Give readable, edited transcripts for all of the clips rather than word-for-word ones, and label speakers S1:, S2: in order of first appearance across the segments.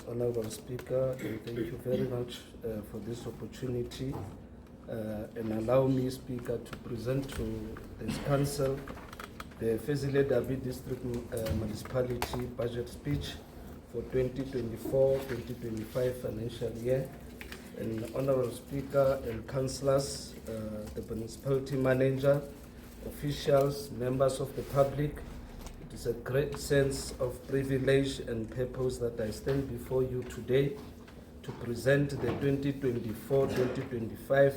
S1: Honorable Speaker, and thank you very much for this opportunity. And allow me, Speaker, to present to this Council the Fezile Dabi District Municipality budget speech for 2024-2025 financial year. And Honorable Speaker and Councillors, the Municipality Manager, officials, members of the public, it is a great sense of privilege and purpose that I stand before you today to present the 2024-2025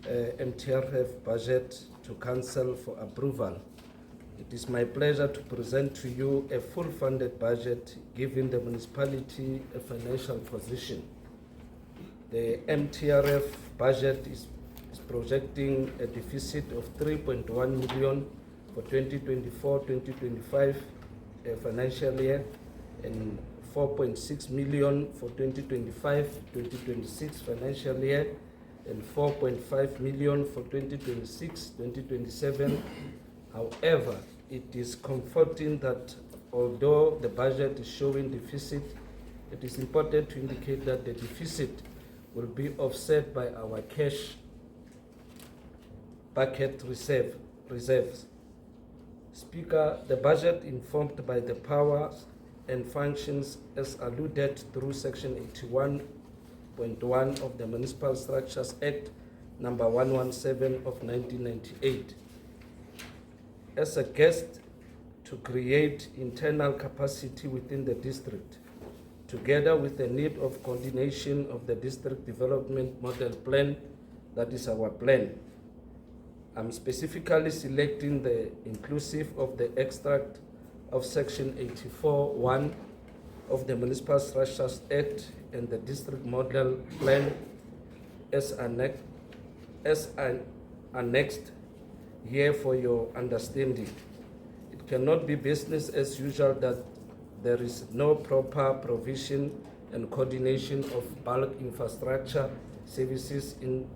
S1: MTRF budget to Council for approval. It is my pleasure to present to you a full-funded budget giving the municipality a financial position. The MTRF budget is projecting a deficit of 3.1 million for 2024-2025 financial year and 4.6 million for 2025-2026 financial year and 4.5 million for 2026-2027. However, it is comforting that although the budget is showing deficit, it is important to indicate that the deficit will be offset by our cash bucket reserves. Speaker, the budget informed by the powers and functions as alluded through Section 81.1 of the Municipal Structures Act number 117 of 1998. As a guest to create internal capacity within the district, together with the need of coordination of the district development model plan, that is our plan. I'm specifically selecting the inclusive of the extract of Section 84.1 of the Municipal Structures Act and the district model plan as annexed here for your understanding. It cannot be business as usual that there is no proper provision and coordination of bulk infrastructure services in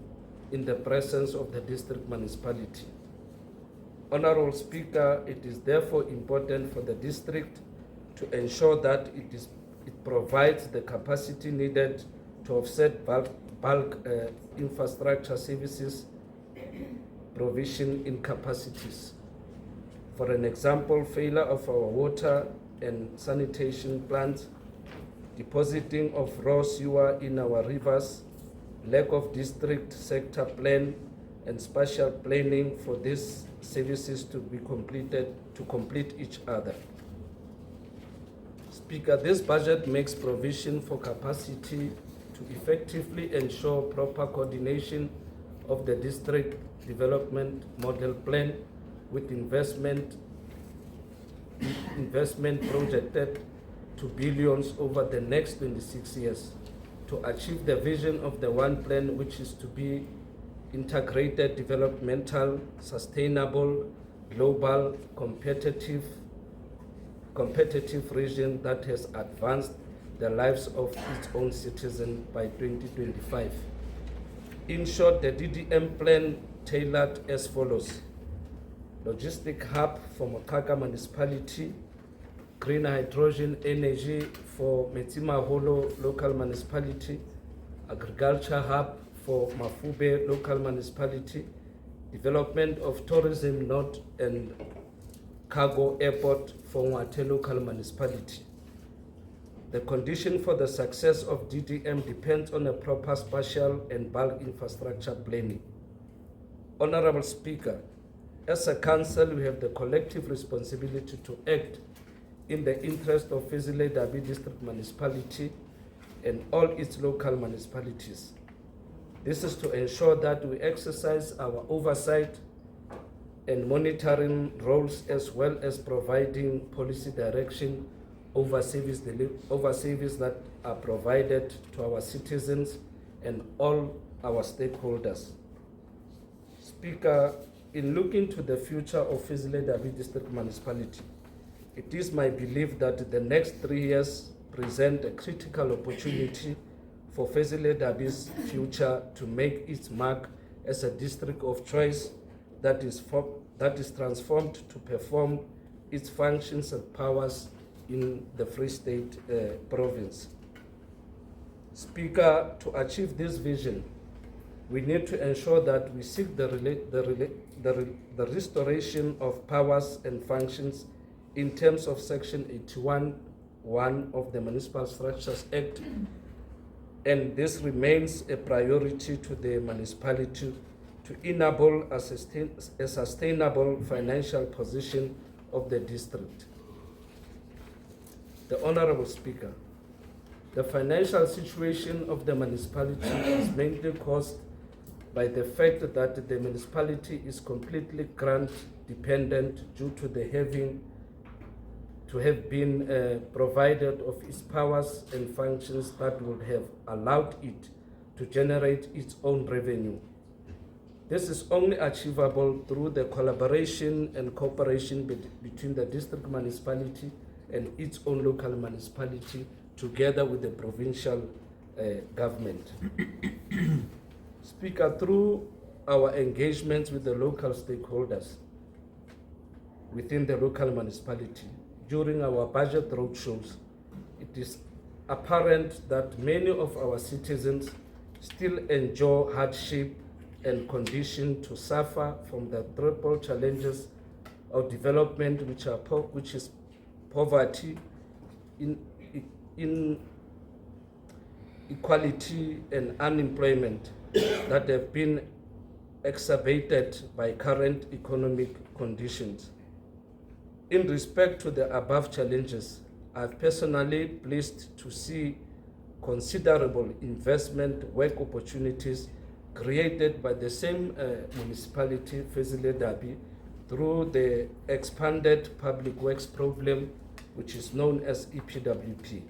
S1: the presence of the district municipality. Honorable Speaker, it is therefore important for the district to ensure that it provides the capacity needed to offset bulk infrastructure services provision incapacities. For an example, failure of our water and sanitation plants, depositing of raw sewer in our rivers, lack of district sector plan and spatial planning for these services to be completed to complete each other. Speaker, this budget makes provision for capacity to effectively ensure proper coordination of the district development model plan with investment projected to billions over the next 26 years to achieve the vision of the one plan, which is to be integrated, developmental, sustainable, global, competitive region that has advanced the lives of its own citizens by 2025. In short, the DDM plan tailored as follows: logistic hub for Mokaka Municipality, green hydrogen energy for Metsimaholo local municipality, agriculture hub for Mafube local municipality, development of tourism node and cargo airport for Mwate local municipality. The condition for the success of DDM depends on a proper spatial and bulk infrastructure planning. Honorable Speaker, as a council, we have the collective responsibility to act in the interest of Fezile Dabi District Municipality and all its local municipalities. This is to ensure that we exercise our oversight and monitoring roles as well as providing policy direction over service that are provided to our citizens and all our stakeholders. Speaker, in looking to the future of Fezile Dabi District Municipality, it is my belief that the next 3 years present a critical opportunity for Fezile Dabi's future to make its mark as a district of choice that is transformed to perform its functions and powers in the Free State province. Speaker, to achieve this vision, we need to ensure that we seek the restoration of powers and functions in terms of Section 81(1) of the Municipal Structures Act, and this remains a priority to the municipality to enable a sustainable financial position of the district. The Honorable Speaker, the financial situation of the municipality is mainly caused by the fact that the municipality is completely grant dependent due to the having been provided of its powers and functions that would have allowed it to generate its own revenue. This is only achievable through the collaboration and cooperation between the district municipality and its own local municipality together with the provincial government. Speaker, through our engagements with the local stakeholders within the local municipality, during our budget roadshows, it is apparent that many of our citizens still endure hardship and condition to suffer from the triple challenges of development, which is poverty, inequality, and unemployment that have been exacerbated by current economic conditions. In respect to the above challenges, I've personally pleased to see considerable investment work opportunities created by the same municipality, Fezile Dabi, through the expanded public works program, which is known as EPWP.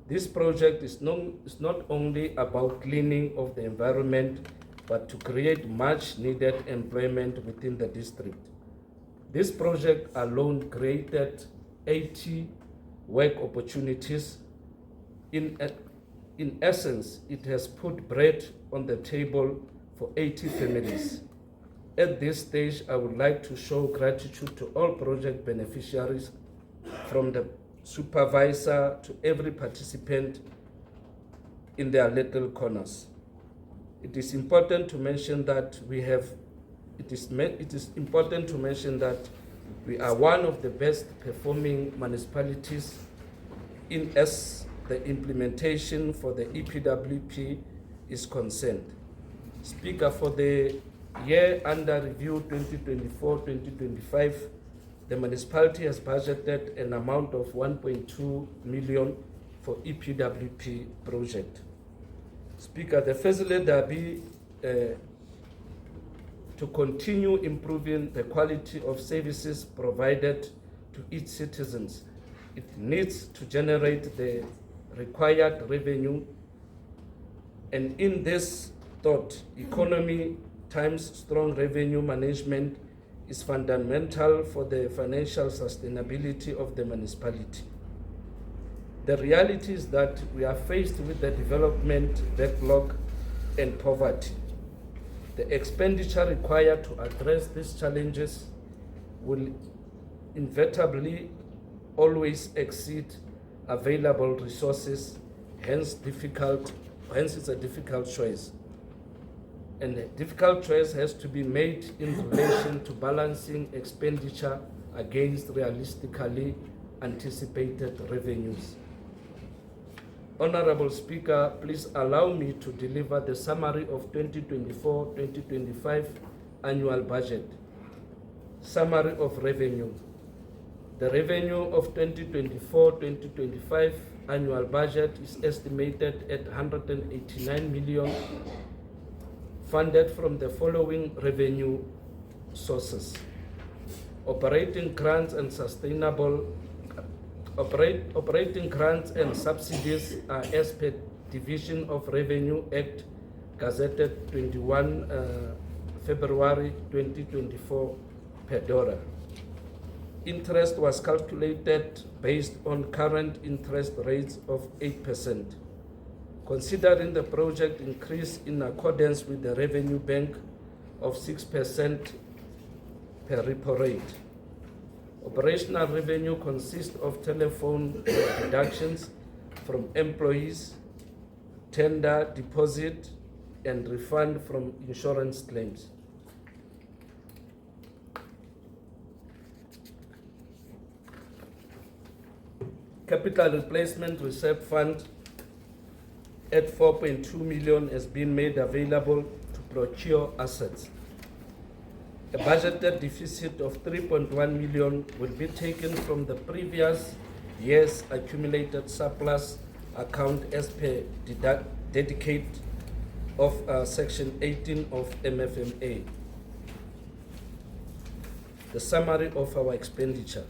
S1: This project is not only about cleaning of the environment, but to create much needed employment within the district. This project alone created 80 work opportunities. In essence, it has put bread on the table for 80 families. At this stage, I would like to show gratitude to all project beneficiaries, from the supervisor to every participant in their little corners. It is important to mention that we are one of the best performing municipalities as the implementation for the EPWP is concerned. Speaker, for the year under review 2024-2025, the municipality has budgeted an amount of 1.2 million for EPWP project. Speaker, the Fezile Dabi, to continue improving the quality of services provided to its citizens, it needs to generate the required revenue, and in this thought, economy times strong revenue management is fundamental for the financial sustainability of the municipality. The reality is that we are faced with the development backlog and poverty. The expenditure required to address these challenges will inevitably always exceed available resources, hence it's a difficult choice. And a difficult choice has to be made in relation to balancing expenditure against realistically anticipated revenues. Honorable Speaker, please allow me to deliver the summary of 2024-2025 annual budget. Summary of revenue. The revenue of 2024-2025 annual budget is estimated at 189 million, funded from the following revenue sources: operating grants and operating grants and subsidies are as per Division of Revenue Act, gazetted 21 February 2024, Pedora. Interest was calculated based on current interest rates of 8%. Considering the project increase in accordance with the Revenue Bank of 6% per repo rate. Operational revenue consists of telephone deductions from employees, tender, deposit, and refund from insurance claims. Capital Replacement Reserve Fund at 4.2 million has been made available to procure assets. A budgeted deficit of 3.1 million will be taken from the previous year's accumulated surplus account as per dedicate of Section 18 of MFMA. The summary of our expenditure.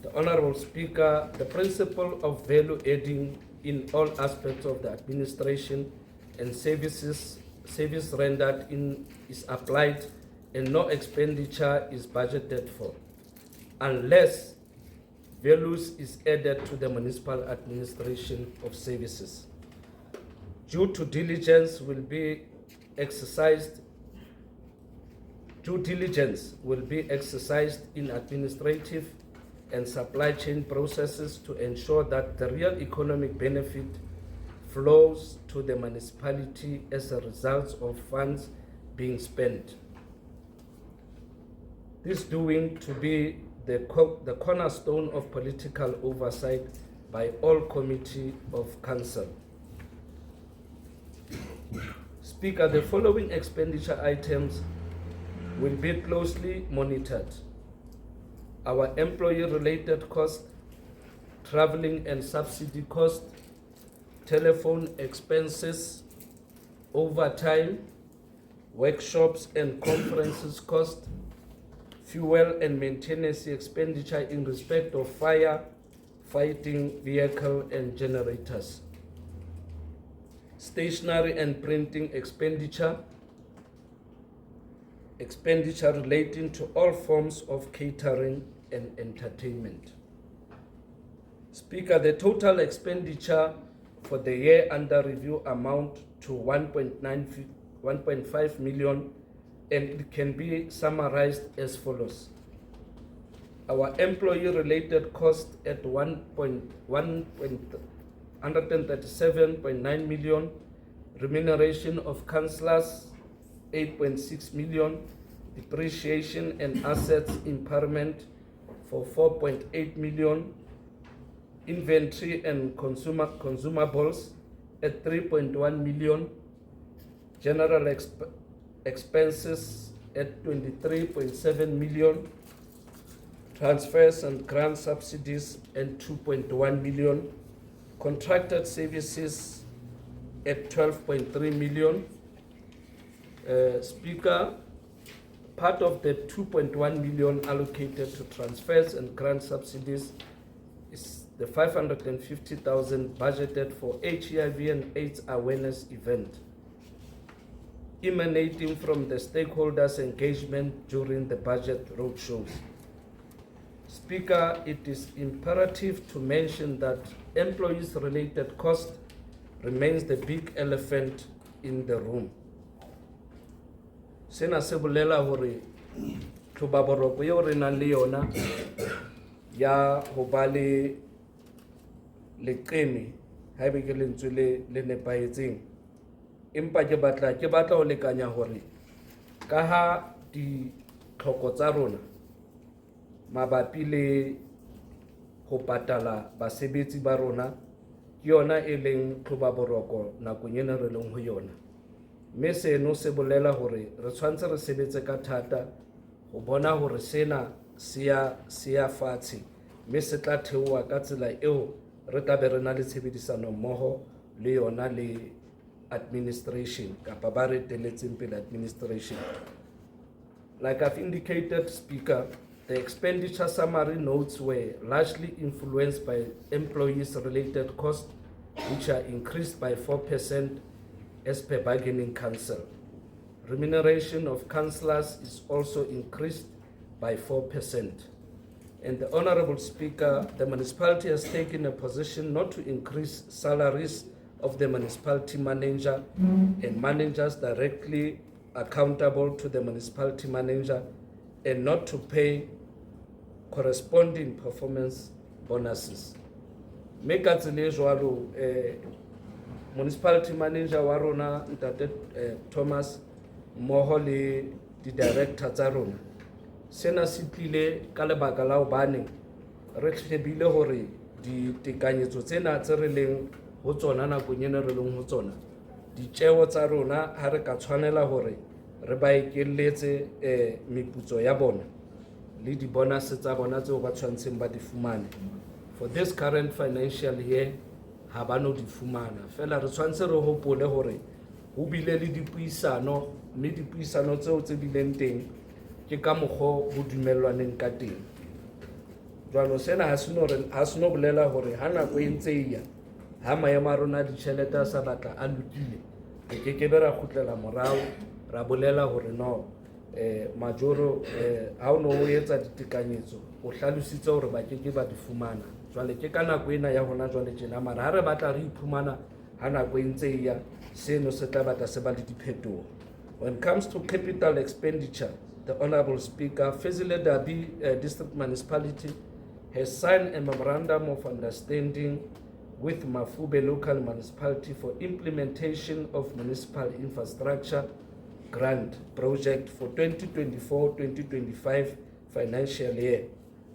S1: The Honorable Speaker, the principle of value adding in all aspects of the administration and service rendered is applied, and no expenditure is budgeted for unless values is added to the municipal administration of services. Due diligence will be exercised in administrative and supply chain processes to ensure that the real economic benefit flows to the municipality as a result of funds being spent. This doing to be the cornerstone of political oversight by all committee of council. Speaker, the following expenditure items will be closely monitored. Our employee-related cost, traveling and subsidy cost, telephone expenses, overtime, workshops and conferences cost, fuel and maintenance expenditure in respect of fire, fighting vehicle and generators, stationery and printing expenditure relating to all forms of catering and entertainment. Speaker, the total expenditure for the year under review amount to 1.5 million, and it can be summarized as follows. Our employee-related cost at 137.9 million, remuneration of councillors 8.6 million, depreciation and assets impairment for 4.8 million, inventory and consumables at 3.1 million, general expenses at 23.7 million, transfers and grant subsidies at 2.1 million, contracted services at 12.3 million. Speaker, part of the 2.1 million allocated to transfers and grant subsidies is the 550,000 budgeted for HIV and AIDS awareness event, emanating from the stakeholders' engagement during the budget roadshows. Speaker, it is imperative to mention that employees-related cost remains the big elephant in the room. Sena se bolela hore tlhobaboroko eo re nang le yona ya ho ba le leqeme haebe ke lentswe le nepahetseng, empa ke batla ho lekanya hore ka ha ditlhoko tsa rona mabapi le ho patala basebetsi ba rona ke yona e leng tlhobaboroko nakong ena re leng ho yona, mme seno se bolela hore re tshwantse re sebetse ka thata ho bona hore sena se ya fatshe, mme se tla theoha ka tsela eo re tla be re na le tshebedisano mmoho le yona le administration kapa ba re teletseng pele administration. Like I've indicated, Speaker, the expenditure summary notes were largely influenced by employees-related costs, which are increased by 4% as per bargaining council. Remuneration of councillors is also increased by 4%. And the Honorable Speaker, the municipality has taken a position not to increase salaries of the municipality manager and managers directly accountable to the municipality manager, and not to pay corresponding performance bonuses. municipality manager wa rona Ntate Thomas mmoho le di-director tsa rona. Sena se tlile ka lebaka la hobane re hlebile hore ditekanyetso tsena tse re leng ho tsona nakong ena re leng ho tsona, ditjeo tsa rona ha re ka tshwanela hore re ba ekelletse meputso ya bona le di-bonus tsa bona tseo ba tshwantseng ba di fumane. For this current financial year ha ba no di fumana. Fela re tshwantse re hopole hore ho bile le dipuisano, mme dipuisano tseo tse bileng teng ke ka mokgwa ho dumellwaneng ka teng. Jwalo sena ha se no bolela hore ha nako e ntse e ya, ha maemo a rona ditjhelete a sa batla a lokile, re kekebe ra kgutlela morao ra bolela hore no Majoro ha o no o etsa ditekanyetso o hlalositse hore ba keke ba di fumana. Jwale ke ka nako ena ya hona jwale tjena, mara ha re batla re iphumana ha nako e ntse e ya, seno se tla batla se ba le diphetoho. When it comes to capital expenditure, the Honorable Speaker, Fezile Dabi District Municipality has signed a memorandum of understanding with Mafube Local Municipality for implementation of municipal infrastructure grant project for 2024-2025 financial year.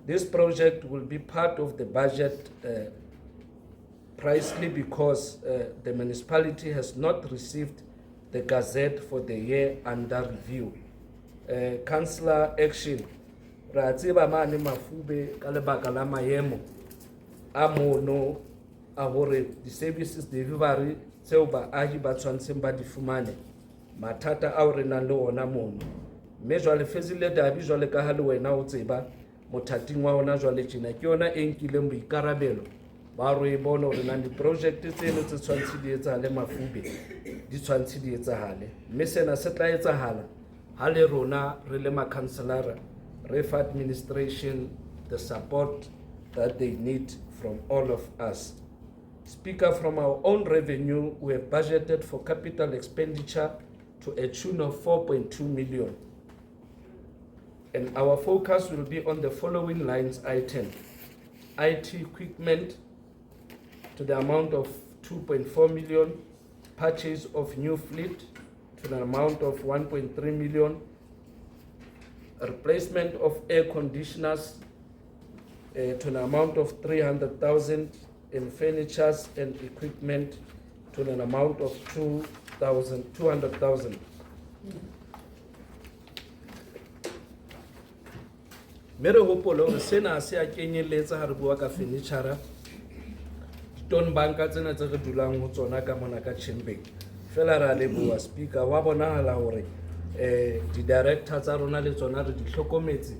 S1: This project will be part of the budget precisely because the municipality has not received the gazette for the year under review. Councillor Action, ra tseba mane Mafube ka lebaka la maemo a mono a hore di-services delivery tseo baahi ba tshwantseng ba di fumane, mathata ao re nang le ona mono. Mme jwale Fezile Dabi jwale ka ha le wena o tseba mothating wa hona jwale tjena ke yona e nkileng boikarabelo ba re bone hore na di-project tseno tse tshwantse di etsahale Mafube di tshwantse di etsahale. Mme sena se tla etsahala ha le rona re le ma-councillor re fa administration the support that they need from all of us. Speaker, from our own revenue, we have budgeted for capital expenditure to a tune of 4.2 million. And our focus will be on the following lines item. IT equipment to the amount of 2.4 million, purchase of new fleet to an amount of 1.3 million, replacement of air conditioners to an amount of 300,000, and furnitures and equipment to an amount of 200,000. Mere hopolo re sena se a kenyeletsa ha re bua ka furniture, stone banka tsena tse re dulang ho tsona ka mona ka Chembeng. Fela ra leboha Speaker, wa bonahala hore di-director tsa rona le tsona re di hlokometse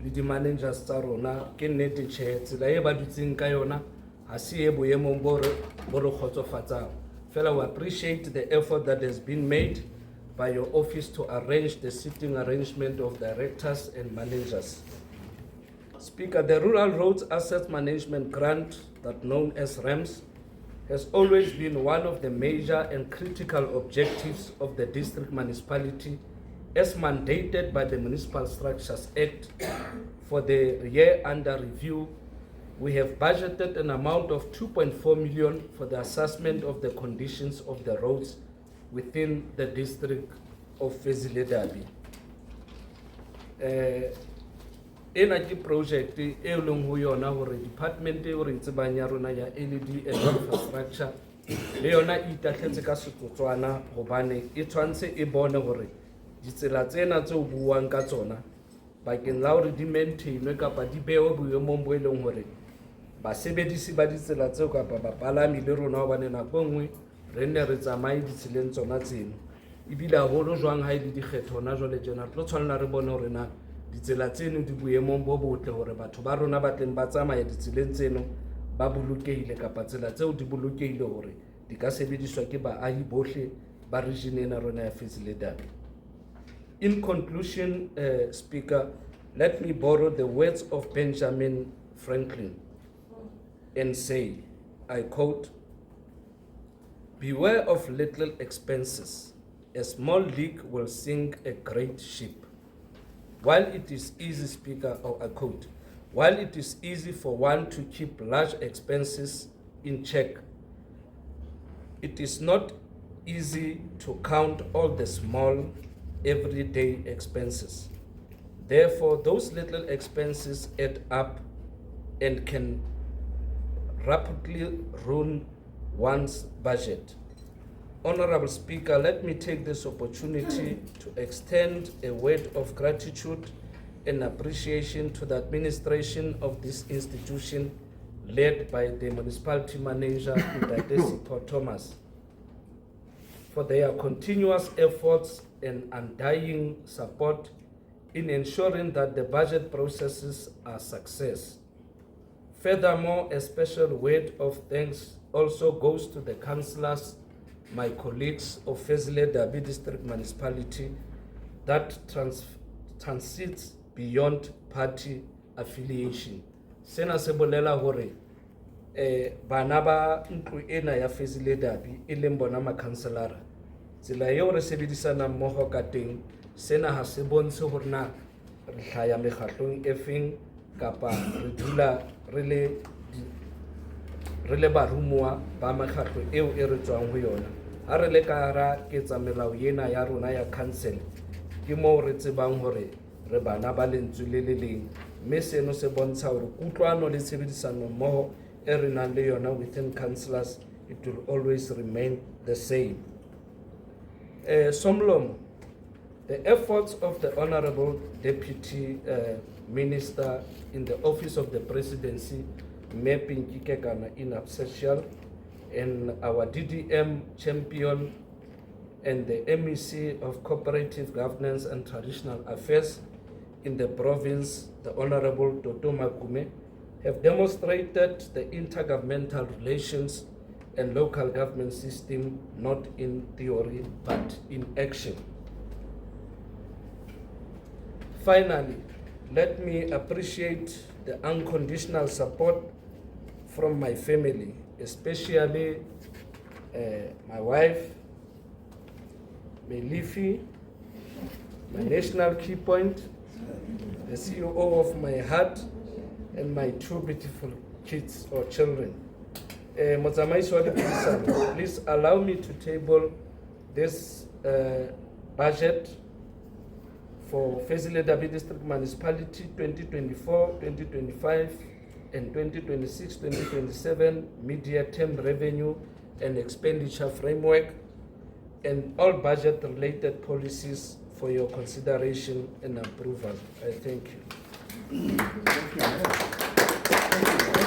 S1: le di-managers tsa rona ke nnete tjhe tsela e ba dutseng ka yona ha se e boemong bo re kgotsofatsang. Fela we appreciate the effort that has been made by your office to arrange the sitting arrangement of directors and managers. Speaker, the Rural Roads Asset Management Grant, that known as RAMS, has always been one of the major and critical objectives of the district municipality as mandated by the Municipal Structures Act. For the year under review, we have budgeted an amount of 2.4 million for the assessment of the conditions of the roads within the district of Fezile Dabi. Ena ke project e leng ho yona hore department e re tsebang ya rona ya LED and infrastructure le yona e itatlhetse ka setsotswana hobane e tshwantse e bone hore ditsela tsena tse o buang ka tsona bakeng la hore di maintainwe kapa di bewe boemong bo e leng hore basebedisi ba ditsela tseo kapa bapalami le rona hobane nako nngwe re nne re tsamaye ditseleng tsona tseno ebile haholo jwang ha e le dikgetho hona jwale tjena tlo tshwanela re bone hore na ditsela tseno di boemong bo botle hore batho ba rona ba tleng ba tsamaya ditseleng tseno ba bolokehile kapa tsela tseo di bolokehile hore di ka sebediswa ke baahi bohle ba region ena rona ya Fezile Dabi. In conclusion, Speaker, let me borrow the words of Benjamin Franklin and say, I quote, "Beware of little expenses. A small leak will sink a great ship." While it is easy, Speaker, or I quote, while it is easy for one to keep large expenses in check, It is not easy to count all the small everyday expenses. Therefore, those little expenses add up and can rapidly ruin one's budget. Honorable Speaker, let me take this opportunity to extend a word of gratitude and appreciation to the administration of this institution led by the municipality manager, Mr. Thomas, for their continuous efforts and undying support in ensuring that the budget processes are a success. Furthermore, a special word of thanks also goes to the councillors, my colleagues of Fezile Dabi District Municipality, that transits beyond party affiliation. Sena se bolela hore bana ba ntlo ena ya Fezile Dabi e leng bona makhanselara tsela eo re sebedisana mmogo ka teng, sena ha se bontshe hore na re hlaya mekgatlong e feng kapa re dula re le barumuwa ba mekgatlo eo e re tswang ho yona. Ha re le ka hara ketsamelao ena ya rona ya council, ke moo re tsebang hore re bana ba lentswe le le leng, mme seno se bontsha hore kutlwano le tshebedisano mmoho e re nang le yona within councillors, it will always remain the same. Somlomo, the efforts of the Honorable Deputy Minister in the Office of the Presidency, Mapping Kikekana in absentia, and our DDM champion and the MEC of Cooperative Governance and Traditional Affairs in the province, the Honorable Toto Makume, have demonstrated the intergovernmental relations and local government system not in theory but in action. Finally, let me appreciate the unconditional support from my family, especially my wife, Melifi, my national key point, the CEO of my heart, and my two beautiful kids or children. Please allow me to table this budget for Fezile Dabi District Municipality 2024-2025 and 2026-2027 media-term revenue and expenditure framework and all budget-related policies for your consideration and approval. I thank you.
S2: Thank you.